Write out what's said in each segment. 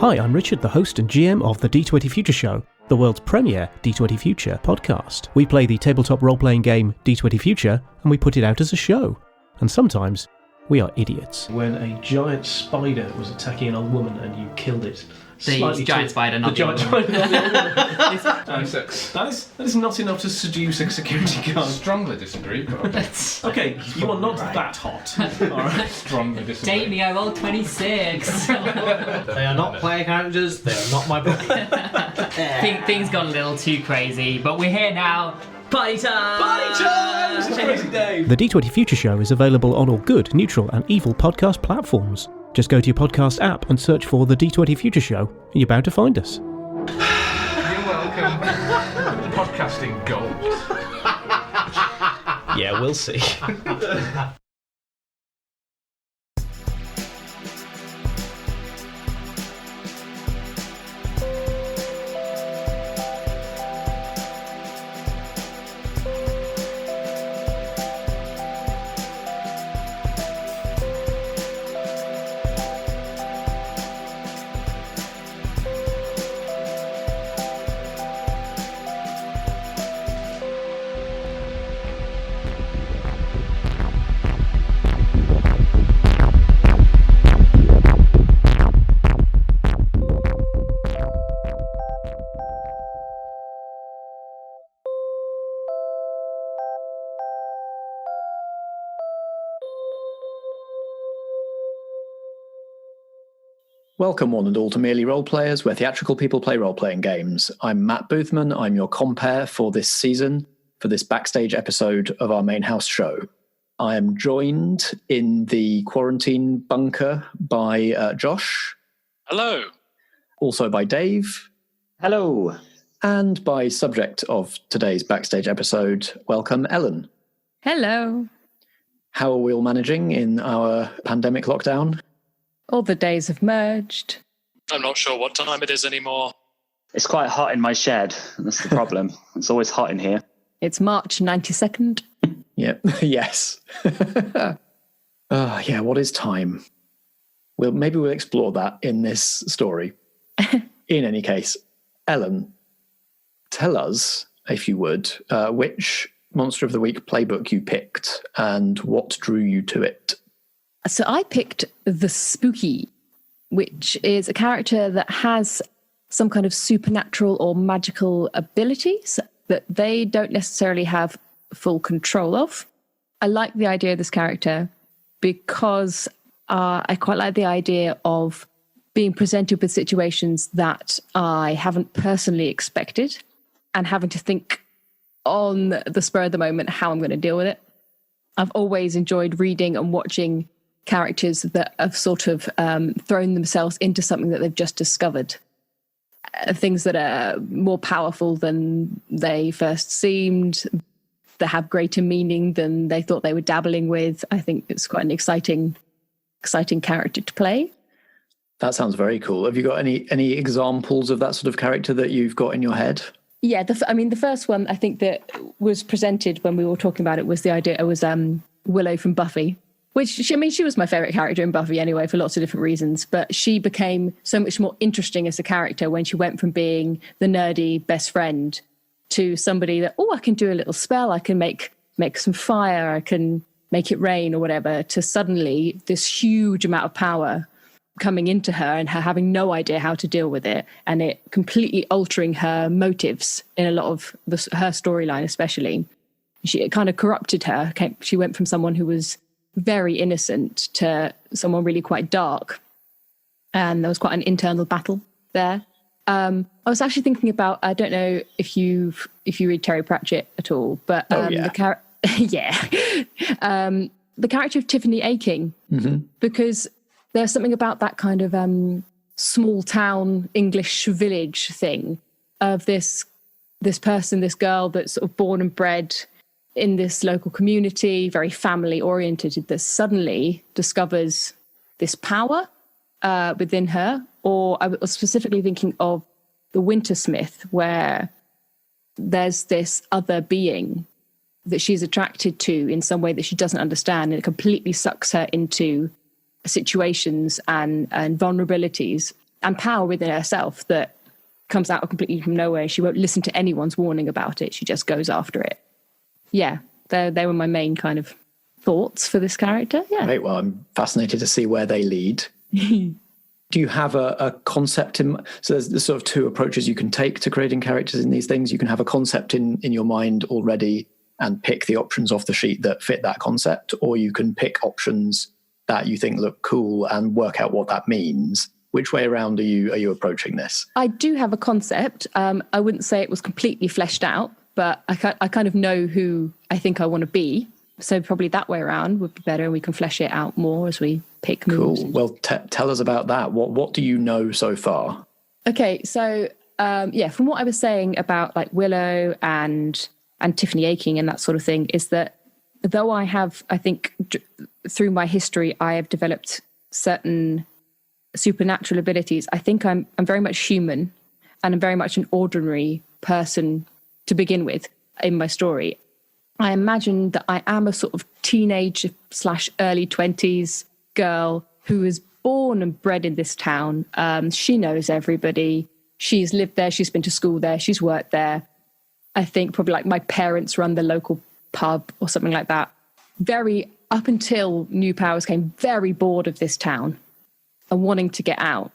Hi, I'm Richard, the host and GM of the D20 Future Show, the world's premier D20 Future podcast. We play the tabletop role-playing game D20 Future, and we put it out as a show. And sometimes, we are idiots. When a giant spider was attacking an old woman and you killed it. The giant spider, not the giant spider. That is not enough to seduce a security guard. Strongly disagree, but... Okay, you are not that hot. Alright. Strongly disagree. Date me, I rolled 26. They are not player characters, they are not my book. Things got a little too crazy, but we're here now. Party time! Party time! It's a crazy day. The D20 Future Show is available on all good, neutral and evil podcast platforms. Just go to your podcast app and search for the D20 Future Show, and you're bound to find us. You're welcome. Podcasting gold. Yeah, we'll see. Welcome one and all to Merely Role Players, where theatrical people play role-playing games. I'm Matt Boothman, I'm your compère for this season, for this Backstage episode of our main house show. I am joined in the quarantine bunker by Josh. Hello. Also by Dave. Hello. And by subject of today's Backstage episode, welcome Ellen. Hello. How are we all managing in our pandemic lockdown? All the days have merged. I'm not sure what time it is anymore. It's quite hot in my shed. That's the problem. It's always hot in here. It's March 92nd. Yep. Yes. Yeah, what is time? Maybe we'll explore that in this story. In any case, Ellen, tell us, if you would, which Monster of the Week playbook you picked and what drew you to it. So I picked the Spooky, which is a character that has some kind of supernatural or magical abilities that they don't necessarily have full control of. I like the idea of this character because I quite like the idea of being presented with situations that I haven't personally expected and having to think on the spur of the moment how I'm going to deal with it. I've always enjoyed reading and watching characters that have sort of thrown themselves into something that they've just discovered. Things that are more powerful than they first seemed, that have greater meaning than they thought they were dabbling with. I think it's quite an exciting character to play. That sounds very cool. Have you got any examples of that sort of character that you've got in your head? Yeah, the first one I think that was presented when we were talking about it was the idea. It was Willow from Buffy. Which, she was my favourite character in Buffy anyway, for lots of different reasons. But she became so much more interesting as a character when she went from being the nerdy best friend to somebody that, I can do a little spell, I can make some fire, I can make it rain or whatever, to suddenly this huge amount of power coming into her and her having no idea how to deal with it, and it completely altering her motives in a lot of her storyline especially. It kind of corrupted her. She went from someone who was very innocent to someone really quite dark, and there was quite an internal battle there. I was actually thinking about, I don't know if you read Terry Pratchett at all, but the character of Tiffany Aching, because there's something about that kind of small town English village thing of this person, this girl that's sort of born and bred in this local community, very family oriented, that suddenly discovers this power within her. Or I was specifically thinking of the Wintersmith, where there's this other being that she's attracted to in some way that she doesn't understand, and it completely sucks her into situations and vulnerabilities and power within herself that comes out completely from nowhere. She won't listen to anyone's warning about it. She just goes after it. Yeah, they were my main kind of thoughts for this character. Yeah. Great. Well, I'm fascinated to see where they lead. Do you have a concept in? So there's sort of two approaches you can take to creating characters in these things. You can have a concept in your mind already and pick the options off the sheet that fit that concept, or you can pick options that you think look cool and work out what that means. Which way around are you approaching this? I do have a concept. I wouldn't say it was completely fleshed out, but I kind of know who I think I want to be. So probably that way around would be better, and we can flesh it out more as we pick moves. Cool. Well, tell us about that. What do you know so far? Okay, so from what I was saying about like Willow and Tiffany aching and that sort of thing, is that though I have, I think through my history, I have developed certain supernatural abilities. I think I'm very much human, and I'm very much an ordinary person to begin with in my story. I imagine that I am a sort of teenage / early 20s girl who is born and bred in this town. She knows everybody. She's lived there. She's been to school there. She's worked there. I think probably like my parents run the local pub or something like that. Very, up until New Powers came, very bored of this town and wanting to get out.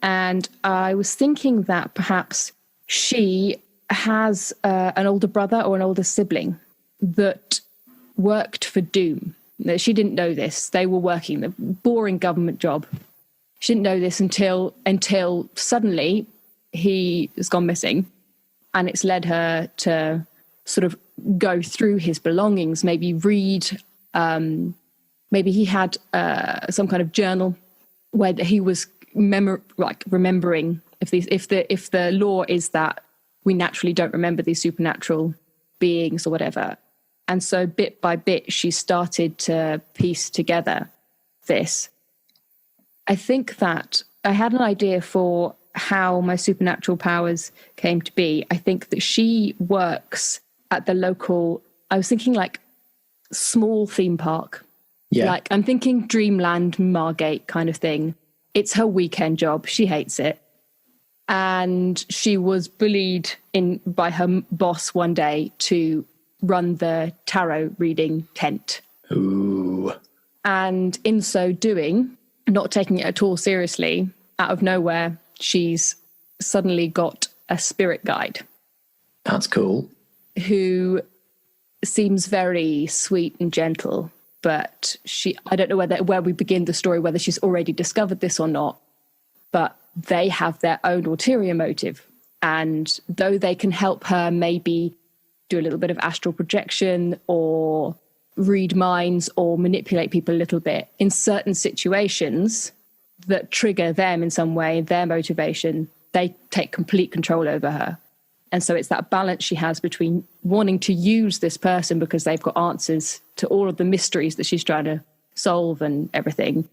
And I was thinking that perhaps she has an older brother or an older sibling that worked for Doom. She didn't know this. They were working the boring government job. She didn't know this until suddenly he has gone missing, and it's led her to sort of go through his belongings, maybe read. Maybe he had some kind of journal where he was remembering. If the law is that we naturally don't remember these supernatural beings or whatever. And so bit by bit, she started to piece together this. I think that I had an idea for how my supernatural powers came to be. I think that she works at the local, I was thinking like small theme park. Yeah. Like I'm thinking Dreamland, Margate kind of thing. It's her weekend job. She hates it. And she was bullied by her boss one day to run the tarot reading tent. Ooh. And in so doing, not taking it at all seriously, out of nowhere, she's suddenly got a spirit guide. That's cool. Who seems very sweet and gentle, but I don't know where we begin the story, whether she's already discovered this or not, but they have their own ulterior motive. And though they can help her maybe do a little bit of astral projection or read minds or manipulate people a little bit in certain situations that trigger them in some way, their motivation, they take complete control over her. And so it's that balance she has between wanting to use this person because they've got answers to all of the mysteries that she's trying to solve and everything.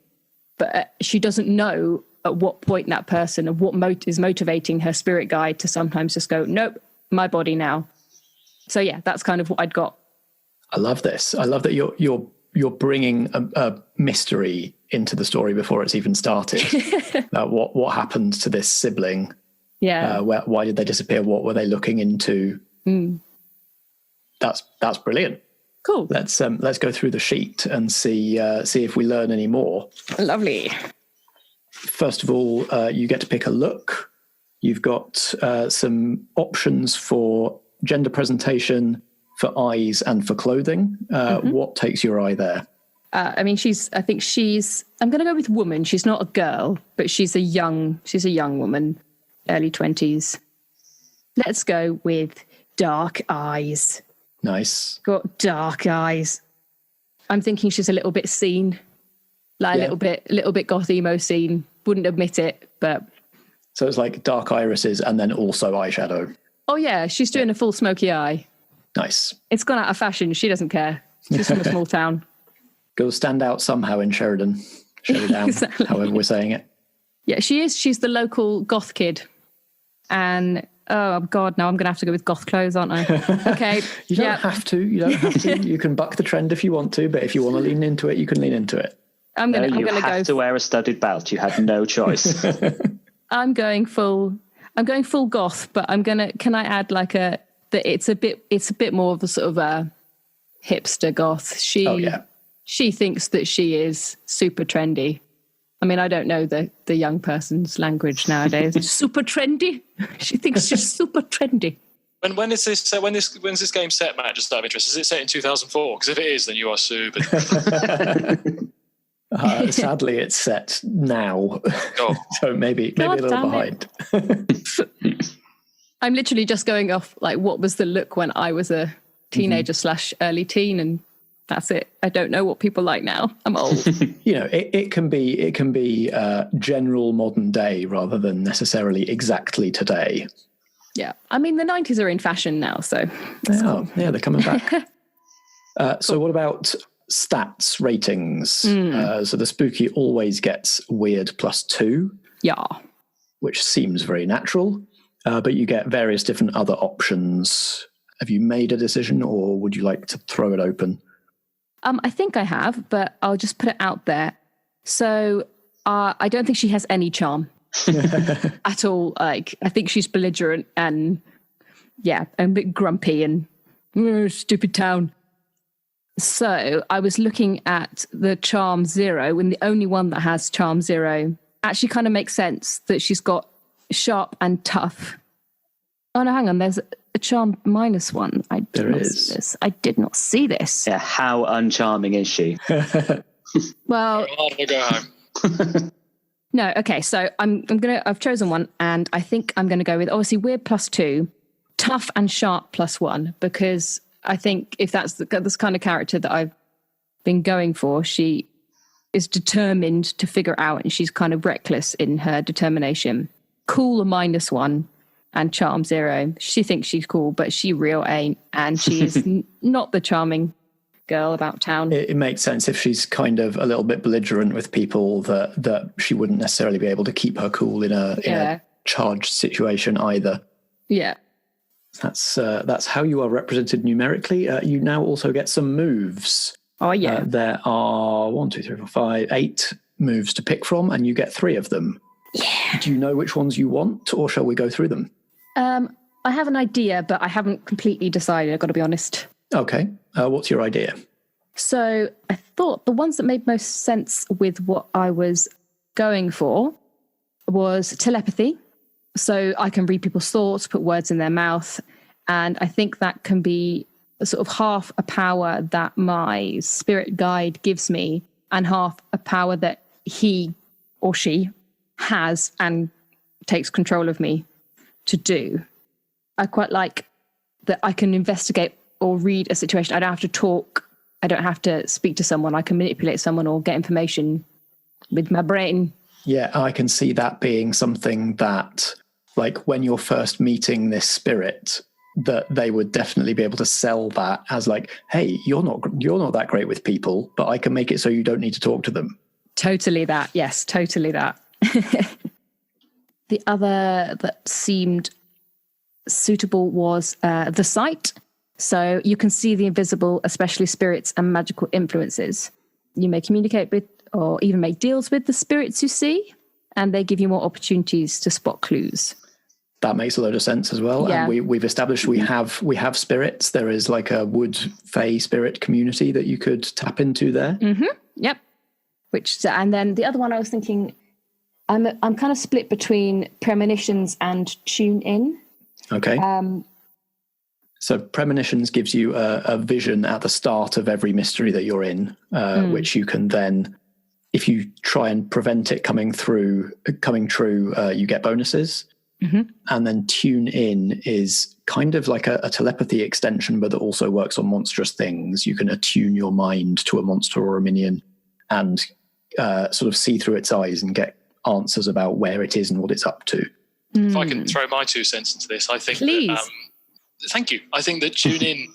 But she doesn't know at what point that person and what is motivating her spirit guide to sometimes just go, nope, my body now. So yeah, that's kind of what I'd got. I love this. I love that you're bringing a mystery into the story before it's even started. What happened to this sibling? Yeah. Why did they disappear? What were they looking into? That's brilliant. Cool. Let's go through the sheet and see if we learn any more. Lovely. First of all, you get to pick a look. You've got some options for gender presentation, for eyes, and for clothing. What takes your eye there? I'm going to go with woman. She's not a girl, but she's a young woman, early 20s. Let's go with dark eyes. Nice. Got dark eyes. I'm thinking she's a little bit scene, like a little bit goth emo scene. Wouldn't admit it, but. So it's like dark irises and then also eyeshadow. Oh yeah, she's doing a full smoky eye. Nice. It's gone out of fashion. She doesn't care. She's from a small town. Go stand out somehow in Sherrydown, Exactly. however we're saying it. Yeah, she is. She's the local goth kid. And, oh, God, now I'm going to have to go with goth clothes, aren't I? Okay. You don't have to. You can buck the trend if you want to, but if you want to lean into it, you can lean into it. I'm going to You go. have to wear a studded belt. You had no choice. I'm going full goth, but can I add like that it's a bit more of a sort of a hipster goth. She thinks that she is super trendy. I mean, I don't know the young person's language nowadays. Super trendy. She thinks she's super trendy. When is this? When's this game set, Matt? Just out of interest, is it set in 2004? Because if it is, then you are super. Sadly, it's set now, so maybe a little behind. I'm literally just going off like what was the look when I was a teenager / early teen, and that's it. I don't know what people like now. I'm old. It can be general modern day rather than necessarily exactly today. Yeah, I mean the 90s are in fashion now, so cool. Yeah, they're coming back. So what about stats ratings? So the spooky always gets weird +2. Yeah, which seems very natural, but you get various different other options. Have you made a decision, or would you like to throw it open? I think I have, but I'll just put it out there. So I don't think she has any charm at all. Like, I think she's belligerent and a bit grumpy and stupid town. So I was looking at the charm 0, and the only one that has charm 0 actually kind of makes sense that she's got sharp and tough. Oh no, hang on. There's a charm -1. I did not see this. Yeah, how uncharming is she? Well, I'll go home. No, okay. So I've chosen one, and I think I'm gonna go with obviously weird +2, tough and sharp +1, because I think if that's this kind of character that I've been going for, she is determined to figure out, and she's kind of reckless in her determination. Cool, a -1. And charm 0. She thinks she's cool, but she real ain't. And she is not the charming girl about town. It makes sense if she's kind of a little bit belligerent with people that she wouldn't necessarily be able to keep her cool in a charged situation either. Yeah. That's how you are represented numerically. You now also get some moves. Oh, yeah. There are 1, 2, 3, 4, 5, 8 moves to pick from, and you get 3 of them. Yeah. Do you know which ones you want, or shall we go through them? I have an idea, but I haven't completely decided, I've got to be honest. Okay. What's your idea? So I thought the ones that made most sense with what I was going for was telepathy. So I can read people's thoughts, put words in their mouth. And I think that can be sort of half a power that my spirit guide gives me and half a power that he or she has and takes control of me to do. I quite like that I can investigate or read a situation. I don't have to talk. I don't have to speak to someone. I can manipulate someone or get information with my brain. Yeah, I can see that being something that, like, when you're first meeting this spirit, that they would definitely be able to sell that as like, hey, you're not that great with people, but I can make it so you don't need to talk to them. Totally that. Yes, totally that. The other that seemed suitable was the sight. So you can see the invisible, especially spirits and magical influences. You may communicate with or even make deals with the spirits you see, and they give you more opportunities to spot clues. That makes a load of sense as well. Yeah. And we've established we have spirits. There is like a wood fae spirit community that you could tap into there. Mm-hmm. Yep. And then the other one I was thinking, I'm kind of split between premonitions and tune in. Okay. So premonitions gives you a vision at the start of every mystery that you're in, which you can then, if you try and prevent it coming true, you get bonuses. Mm-hmm. And then tune in is kind of like a telepathy extension, but that also works on monstrous things. You can attune your mind to a monster or a minion and sort of see through its eyes and get answers about where it is and what it's up to. If I can throw my 2 cents into this, I think that, thank you. I think that tune in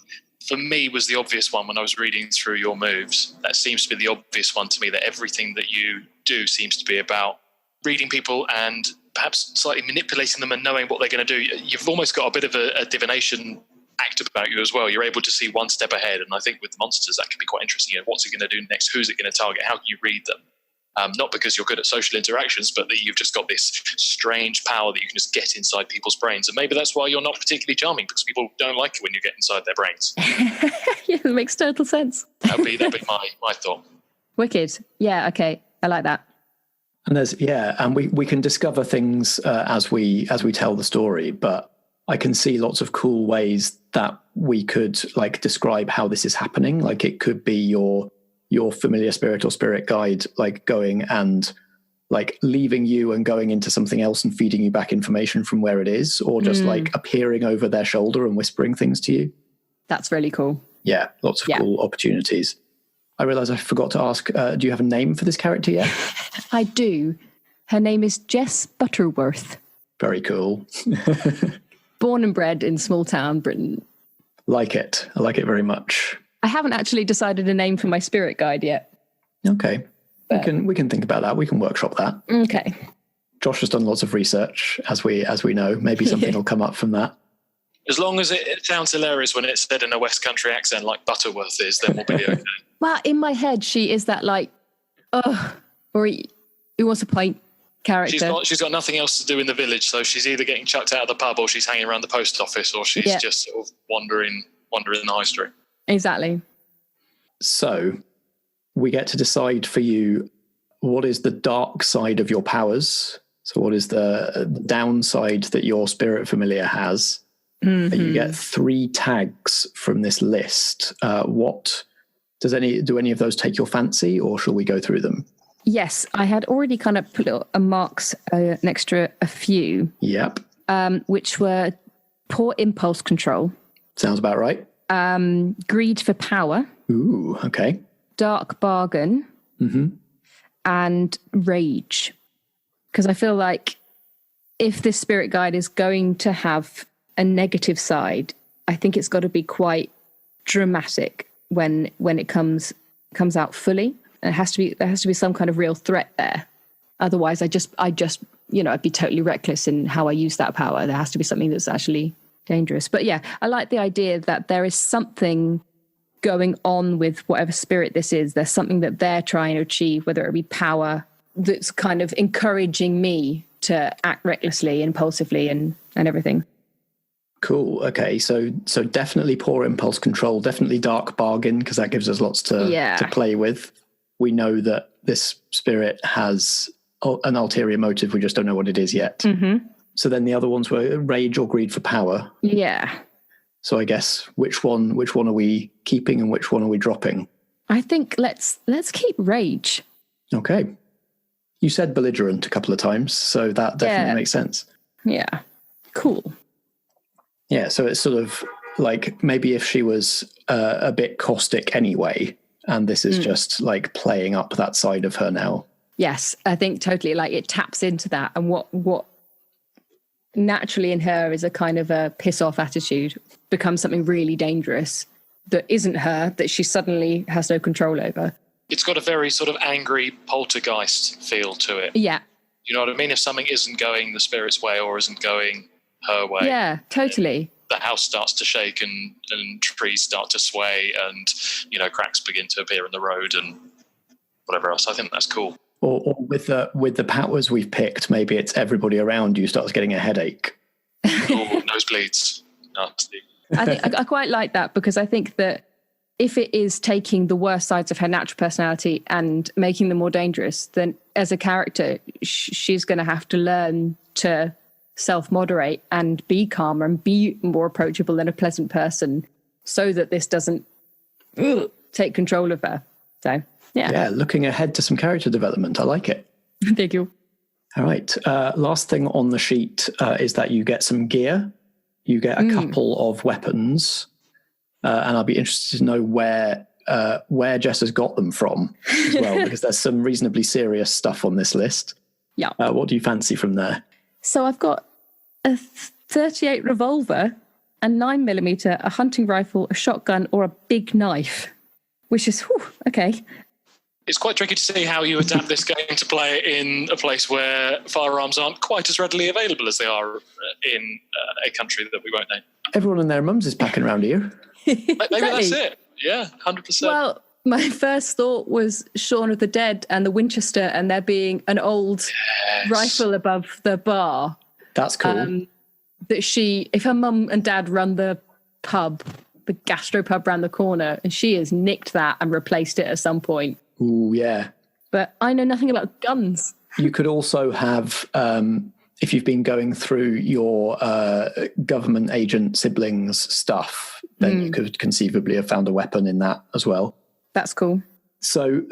for me was the obvious one when I was reading through your moves. That seems to be the obvious one to me, that everything that you do seems to be about reading people and perhaps slightly manipulating them and knowing what they're going to do. You've almost got a bit of a divination act about you as well. You're able to see one step ahead. And I think with monsters, that can be quite interesting. You know, what's it going to do next? Who's it going to target? How can you read them? Not because you're good at social interactions, but that you've just got this strange power that you can just get inside people's brains. And maybe that's why you're not particularly charming, because people don't like it when you get inside their brains. Yeah, it makes total sense. That'd be my thought. Wicked. Yeah, okay. I like that. And and we can discover things as we tell the story, but I can see lots of cool ways that we could like describe how this is happening. Like it could be your familiar spirit or spirit guide, like going and like leaving you and going into something else and feeding you back information from where it is, or just like appearing over their shoulder and whispering things to you. That's really cool. Yeah, lots of cool opportunities. I realize I forgot to ask, do you have a name for this character yet? I do. Her name is Jess Butterworth. Very cool. Born and bred in small town Britain. Like it. I like it very much. I haven't actually decided a name for my spirit guide yet. Okay. But we can think about that. We can workshop that. Okay. Josh has done lots of research, as we know. Maybe something will come up from that. As long as it sounds hilarious when it's said in a West Country accent like Butterworth is, then we'll be okay. Well, in my head, she is that like, or who wants a pint character. She's got nothing else to do in the village, so she's either getting chucked out of the pub, or she's hanging around the post office, or she's just sort of wandering the high street. Exactly. So we get to decide for you what is the dark side of your powers. So what is the downside that your spirit familiar has? Mm-hmm. You get 3 tags from this list. What do any of those take your fancy, or shall we go through them? Yes, I had already kind of put a marks next to a few. Yep. Which were poor impulse control. Sounds about right. Greed for power. Ooh, okay. Dark bargain. Mm-hmm. And rage. Because I feel like if this spirit guide is going to have a negative side, I think it's got to be quite dramatic when it comes out fully. And there has to be some kind of real threat there. Otherwise, I'd be totally reckless in how I use that power. There has to be something that's actually dangerous. But yeah, I like the idea that there is something going on with whatever spirit this is. There's something that they're trying to achieve, whether it be power, that's kind of encouraging me to act recklessly, impulsively, and everything. Cool. Okay. So definitely poor impulse control, definitely dark bargain, because that gives us lots to play with. We know that this spirit has an ulterior motive. We just don't know what it is yet. Mm-hmm. So then the other ones were rage or greed for power. Yeah. So I guess which one are we keeping and which one are we dropping? I think let's keep rage. Okay. You said belligerent a couple of times, so that definitely makes sense. Yeah. Cool. Yeah, so it's sort of like maybe if she was a bit caustic anyway, and this is just like playing up that side of her now. Yes, I think totally. Like it taps into that, and what naturally in her is a kind of a piss off attitude becomes something really dangerous that isn't her, that she suddenly has no control over. It's got a very sort of angry poltergeist feel to it. Yeah. You know what I mean? If something isn't going the spirit's way or isn't going her way. Yeah, totally. The house starts to shake and trees start to sway and, cracks begin to appear in the road and whatever else. I think that's cool. Or with the powers we've picked, maybe it's everybody around you starts getting a headache. Oh, nosebleeds. Nasty. I quite like that, because I think that if it is taking the worst sides of her natural personality and making them more dangerous, then as a character, she's going to have to learn to self-moderate and be calmer and be more approachable and a pleasant person, so that this doesn't take control of her. So, yeah, looking ahead to some character development. I like it. Thank you. All right. Last thing on the sheet is that you get some gear. You get a couple of weapons, and I'll be interested to know where Jess has got them from as well, because there's some reasonably serious stuff on this list. Yeah. What do you fancy from there? So I've got a .38 revolver, a 9mm, a hunting rifle, a shotgun, or a big knife, which is, okay. It's quite tricky to see how you adapt this game to play in a place where firearms aren't quite as readily available as they are in a country that we won't name. Everyone and their mums is packing around here. Maybe that's it. Yeah, 100%. Well, My first thought was Shaun of the Dead and the Winchester, and there being an old rifle above the bar. That's cool. That if her mum and dad run the pub, the gastropub round the corner, and she has nicked that and replaced it at some point. Ooh, yeah. But I know nothing about guns. You could also have, if you've been going through your government agent siblings stuff, then you could conceivably have found a weapon in that as well. That's cool. So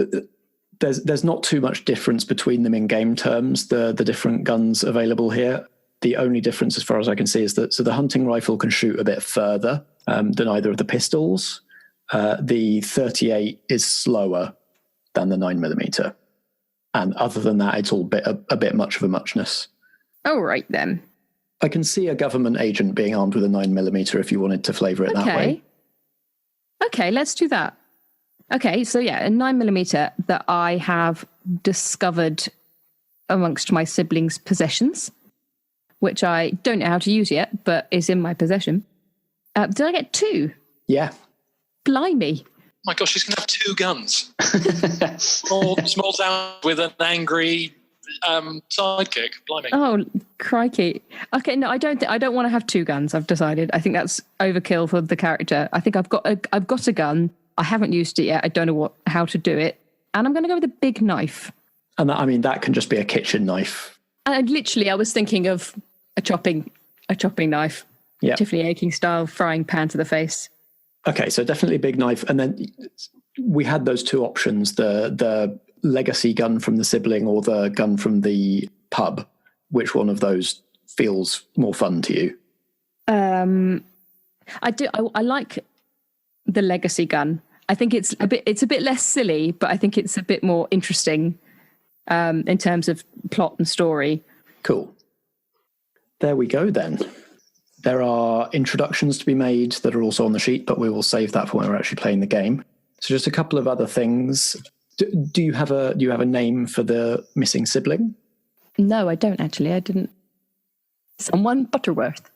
there's not too much difference between them in game terms, the different guns available here. The only difference, as far as I can see, is that the hunting rifle can shoot a bit further than either of the pistols. The 38 is slower than the 9mm. And other than that, it's all a bit much of a muchness. All right, then. I can see a government agent being armed with a 9mm if you wanted to flavour it that way. Okay, let's do that. Okay, so yeah, a 9mm that I have discovered amongst my siblings' possessions, which I don't know how to use yet, but is in my possession. Did I get 2? Yeah. Blimey. Oh my gosh, she's going to have 2 guns. small town with an angry sidekick. Blimey. Oh, crikey. Okay, no, I don't want to have 2 guns, I've decided. I think that's overkill for the character. I think I've got a gun. I haven't used it yet. I don't know how to do it. And I'm going to go with a big knife. And that can just be a kitchen knife. And literally, I was thinking of a chopping knife. Yeah. Tiffany Aching style frying pan to the face. Okay, so definitely a big knife. And then we had those 2 options, the legacy gun from the sibling or the gun from the pub. Which one of those feels more fun to you? I do. I like the legacy gun. I think it's a bit less silly, but I think it's a bit more interesting in terms of plot and story. Cool. There we go then. There are introductions to be made that are also on the sheet, but we will save that for when we're actually playing the game. So just a couple of other things. Do you have a name for the missing sibling? No, I don't actually. I didn't. Someone Butterworth.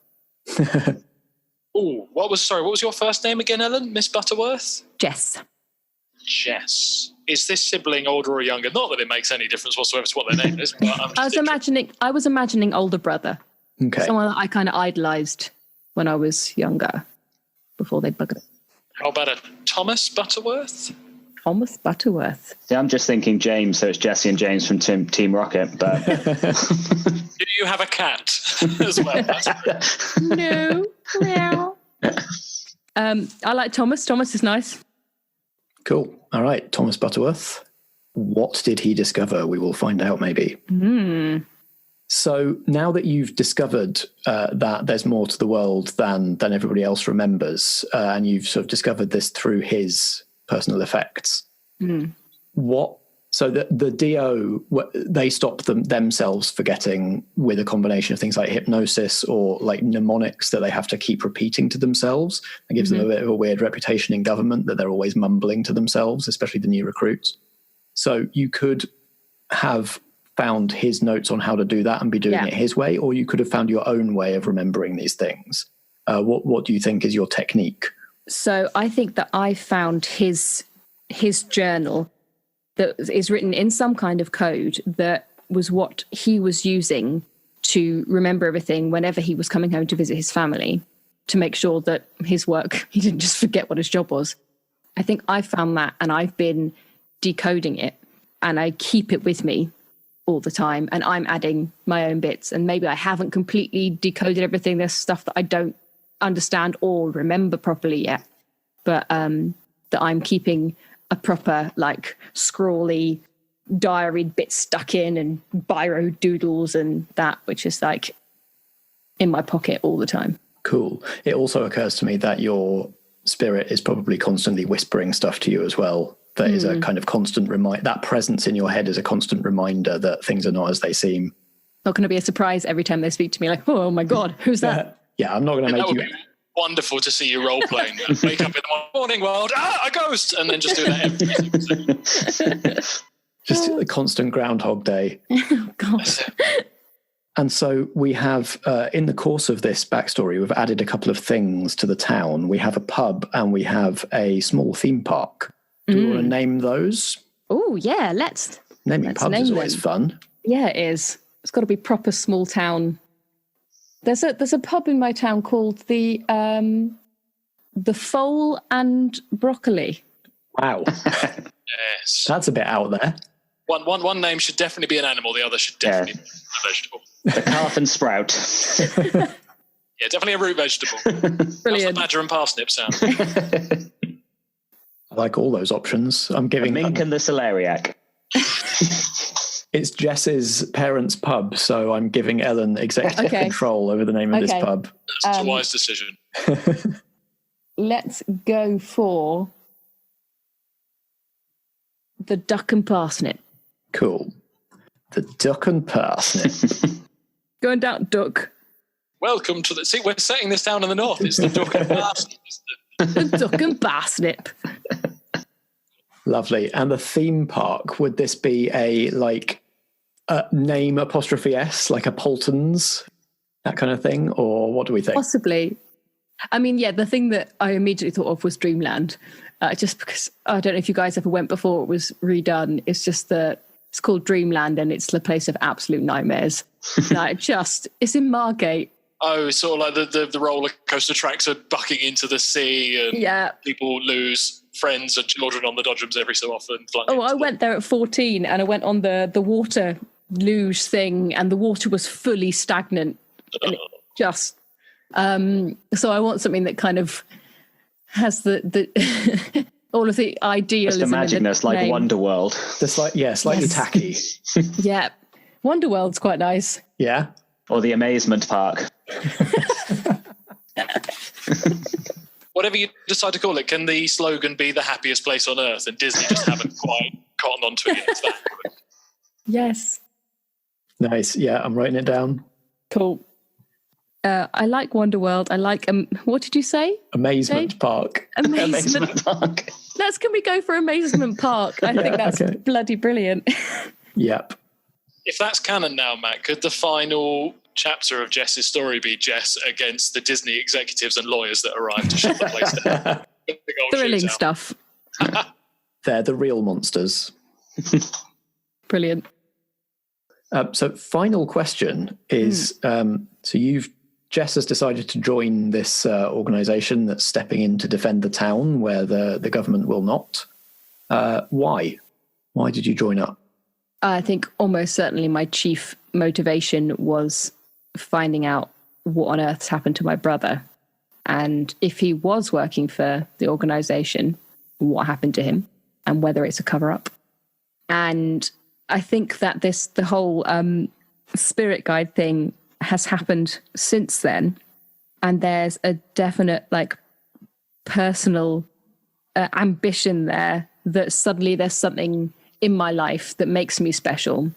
Oh, what was your first name again, Ellen? Miss Butterworth? Jess. Jess. Is this sibling older or younger? Not that it makes any difference whatsoever to what their name is. But I was imagining older brother. Okay. Someone that I kind of idolised when I was younger, before they buggered it. How about a Thomas Butterworth? Thomas Butterworth. See, I'm just thinking James, so it's Jesse and James from Team Rocket. But do you have a cat as well? No. Meow. I like Thomas. Thomas is nice. Cool. All right, Thomas Butterworth. What did he discover? We will find out maybe. So now that you've discovered that there's more to the world than everybody else remembers, and you've sort of discovered this through his personal effects, so the DO, they stop themselves forgetting with a combination of things like hypnosis or like mnemonics that they have to keep repeating to themselves. It gives them a bit of a weird reputation in government that they're always mumbling to themselves, especially the new recruits. So you could have found his notes on how to do that and be doing it his way, or you could have found your own way of remembering these things. What do you think is your technique? So I think that I found his journal that is written in some kind of code that was what he was using to remember everything whenever he was coming home to visit his family, to make sure that his work, he didn't just forget what his job was. I think I found that, and I've been decoding it, and I keep it with me all the time, and I'm adding my own bits, and maybe I haven't completely decoded everything. There's stuff that I don't understand or remember properly yet, but that I'm keeping a proper like scrawly diary bit stuck in, and biro doodles and that, which is like in my pocket all the time. Cool. It also occurs to me that your spirit is probably constantly whispering stuff to you as well. That is a kind of constant that presence in your head is a constant reminder that things are not as they seem. Not going to be a surprise every time they speak to me like, oh my God, who's that? Yeah, I'm not going to make you... Wonderful to see you role-playing that. Wake up in the morning world, a ghost! And then just do that every single second. Just a constant Groundhog Day. Oh, God. And so we have, in the course of this backstory, we've added a couple of things to the town. We have a pub and we have a small theme park. Do we want to name those? Oh, yeah, let's. Naming pubs is always fun. Yeah, it is. It's got to be proper small town. There's a pub in my town called the Foal and Broccoli. Wow. Yes. That's a bit out there. One name should definitely be an animal, the other should definitely be a vegetable. The calf and sprout. Yeah, definitely a root vegetable. Brilliant. That's the badger and parsnip sound. I like all those options. I'm The giving mink and the celeriac. It's Jess's parents' pub, so I'm giving Ellen executive control over the name of this pub. That's a wise decision. Let's go for the Duck and Parsnip. Cool. The Duck and Parsnip. Going down, Duck. Welcome to the... See, we're setting this down in the north. It's the Duck and Parsnip. The Duck and Parsnip. Lovely. And the theme park, would this be a name apostrophe S, like a Polton's, that kind of thing? Or what do we think? Possibly. I mean, yeah, the thing that I immediately thought of was Dreamland. Just because, I don't know if you guys ever went before it was redone. It's just that it's called Dreamland and it's the place of absolute nightmares. It's in Margate. Oh, it's sort of like the roller coaster tracks are bucking into the sea and people lose friends and children on the dodgems every so often. I went there at 14 and I went on the water luge thing and the water was fully stagnant. And so I want something that kind of has the all of the idealism. Just imagine this like Wonderworld. Slightly tacky. Yeah. Wonderworld's quite nice. Yeah. Or the Amazement Park. Whatever you decide to call it, can the slogan be the happiest place on earth? And Disney just haven't quite cottoned onto it. It's that. Yes. Nice. Yeah, I'm writing it down. Cool. I like Wonderworld. I like, what did you say? Amazement Park. Amazement Park. Can we go for Amazement Park? I think that's bloody brilliant. Yep. If that's canon now, Matt, could the final chapter of Jess's story be Jess against the Disney executives and lawyers that arrived to shut the place down? Thrilling stuff. They're the real monsters. Brilliant. So final question is, Jess has decided to join this organisation that's stepping in to defend the town where the government will not. Why? Why did you join up? I think almost certainly my chief motivation was finding out what on earth's happened to my brother. And if he was working for the organisation, what happened to him and whether it's a cover-up. And I think that the whole spirit guide thing has happened since then. And there's a definite personal ambition there that suddenly there's something in my life that makes me special,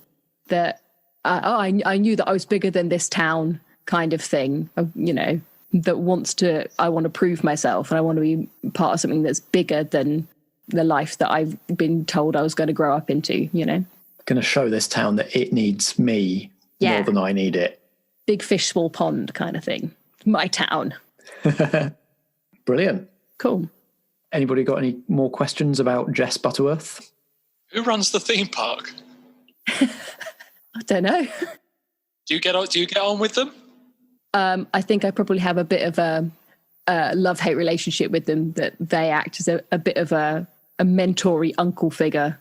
that I knew that I was bigger than this town kind of thing, that I want to prove myself and I want to be part of something that's bigger than the life that I've been told I was going to grow up into, Going to show this town that it needs me more than I need it. Big fish, small pond kind of thing. My town. Brilliant. Cool. Anybody got any more questions about Jess Butterworth? Who runs the theme park? I don't know. Do you get on with them? I think I probably have a bit of a love-hate relationship with them, that they act as a bit of a mentor-y uncle figure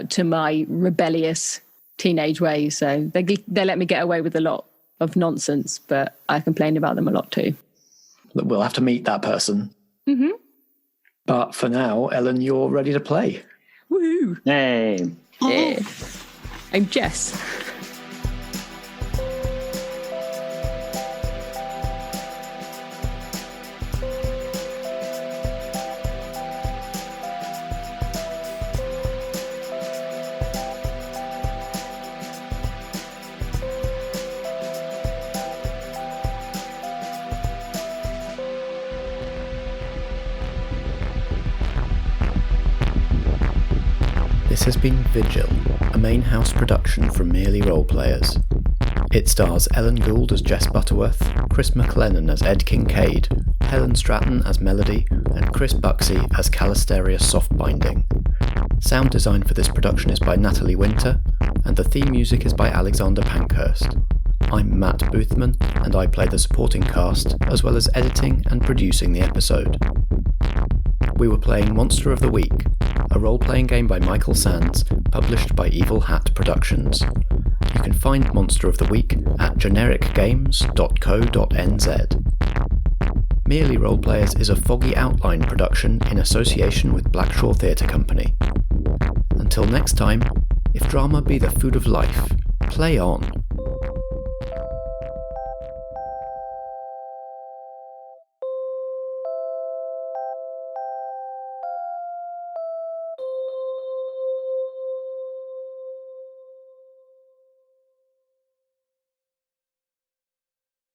to my rebellious teenage ways. So they let me get away with a lot of nonsense, but I complain about them a lot too. We'll have to meet that person. Mm-hmm. But for now, Ellen, you're ready to play. Woo! Hey. Yeah. I'm Jess. This has been Vigil, a main house production from Merely Roleplayers. It stars Ellen Gould as Jess Butterworth, Chris McLennan as Ed Kincaid, Helen Stratton as Melody, and Chris Buxey as Calisteria Softbinding. Sound design for this production is by Natalie Winter, and the theme music is by Alexander Pankhurst. I'm Matt Boothman, and I play the supporting cast, as well as editing and producing the episode. We were playing Monster of the Week, a role-playing game by Michael Sands, published by Evil Hat Productions. You can find Monster of the Week at genericgames.co.nz. Merely Roleplayers is a Foggy Outline production in association with Blackshaw Theatre Company. Until next time, if drama be the food of life, play on.